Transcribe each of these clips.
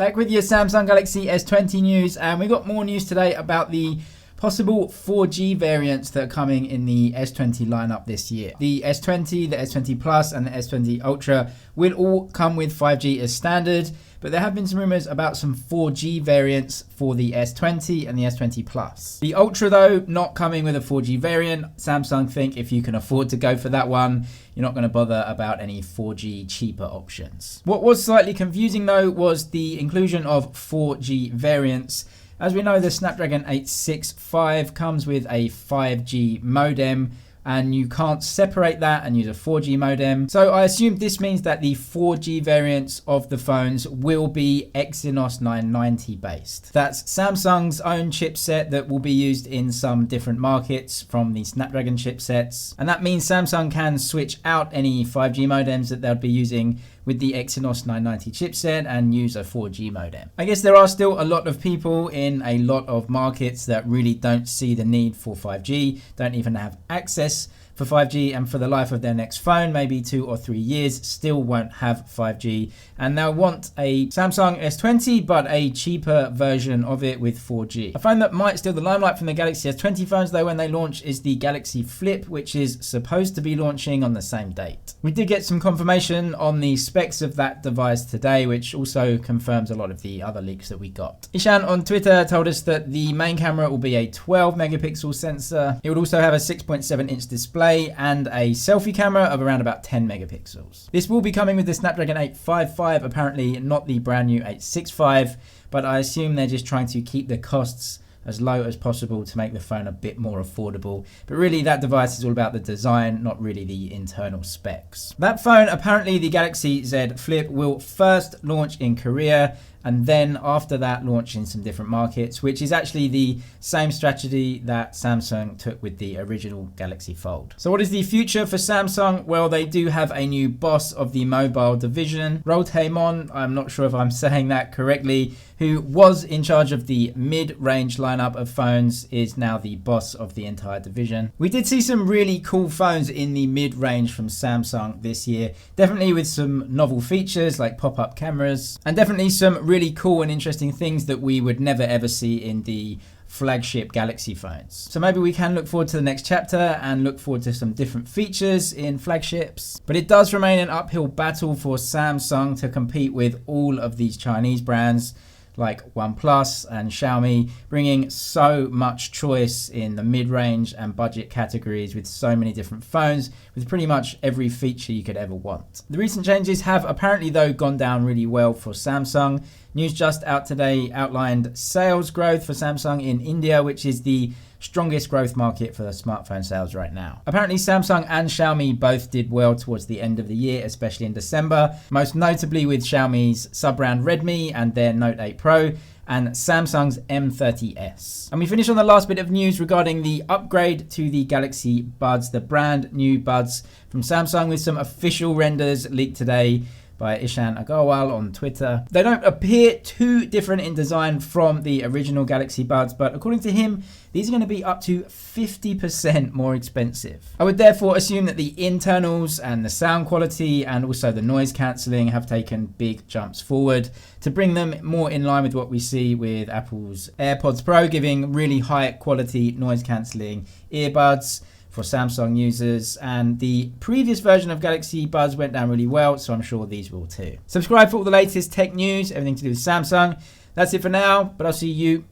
Back with your Samsung Galaxy S20 news, and we got more news today about the possible 4G variants that are coming in the S20 lineup this year. The S20, the S20 Plus and the S20 Ultra will all come with 5G as standard, but there have been some rumors about some 4G variants for the S20 and the S20 Plus. The Ultra though, not coming with a 4G variant. Samsung think if you can afford to go for that one, you're not going to bother about any 4G cheaper options. What was slightly confusing though was the inclusion of 4G variants. As we know, the Snapdragon 865 comes with a 5G modem, and you can't separate that and use a 4G modem. So I assume this means that the 4G variants of the phones will be Exynos 990 based. That's Samsung's own chipset that will be used in some different markets from the Snapdragon chipsets. And that means Samsung can switch out any 5G modems that they'll be using with the Exynos 990 chipset and use a 4G modem. I guess there are still a lot of people in a lot of markets that really don't see the need for 5G, don't even have access for 5G, and for the life of their next phone, maybe 2 or 3 years, still won't have 5G, and they'll want a Samsung S20 but a cheaper version of it with 4G. A phone that might steal the limelight from the Galaxy S20 phones though when they launch is the Galaxy Flip, which is supposed to be launching on the same date. We did get some confirmation on the specs of that device today, which also confirms a lot of the other leaks that we got. Ishan on Twitter told us that the main camera will be a 12 megapixel sensor. It would also have a 6.7 inch display and a selfie camera of around about 10 megapixels. This will be coming with the Snapdragon 855, apparently not the brand new 865, but I assume they're just trying to keep the costs as low as possible to make the phone a bit more affordable. But really that device is all about the design, not really the internal specs. That phone, apparently the Galaxy Z Flip, will first launch in Korea and then after that launch in some different markets, which is actually the same strategy that Samsung took with the original Galaxy Fold. So what is the future for Samsung? Well, they do have a new boss of the mobile division, Rotaemon, I'm not sure if I'm saying that correctly, who was in charge of the mid-range lineup of phones, is now the boss of the entire division. We did see some really cool phones in the mid-range from Samsung this year, definitely with some novel features like pop-up cameras, and definitely some really cool and interesting things that we would never ever see in the flagship Galaxy phones. So maybe we can look forward to the next chapter and look forward to some different features in flagships. But it does remain an uphill battle for Samsung to compete with all of these Chinese brands like OnePlus and Xiaomi, bringing so much choice in the mid-range and budget categories with so many different phones with pretty much every feature you could ever want. The recent changes have apparently though gone down really well for Samsung. News just out today outlined sales growth for Samsung in India, which is the strongest growth market for the smartphone sales right now. Apparently Samsung and Xiaomi both did well towards the end of the year, especially in December, most notably with Xiaomi's sub-brand Redmi and their Note 8 Pro, and Samsung's M30s. And we finish on the last bit of news regarding the upgrade to the Galaxy Buds, the brand new Buds from Samsung, with some official renders leaked today by Ishan Agarwal on Twitter. They don't appear too different in design from the original Galaxy Buds, but according to him, these are going to be up to 50% more expensive. I would therefore assume that the internals and the sound quality and also the noise cancelling have taken big jumps forward to bring them more in line with what we see with Apple's AirPods Pro, giving really high quality noise cancelling earbuds for Samsung users, and the previous version of Galaxy Buds went down really well, so I'm sure these will too. Subscribe for all the latest tech news, everything to do with Samsung. That's it for now, but I'll see you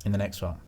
in the next one.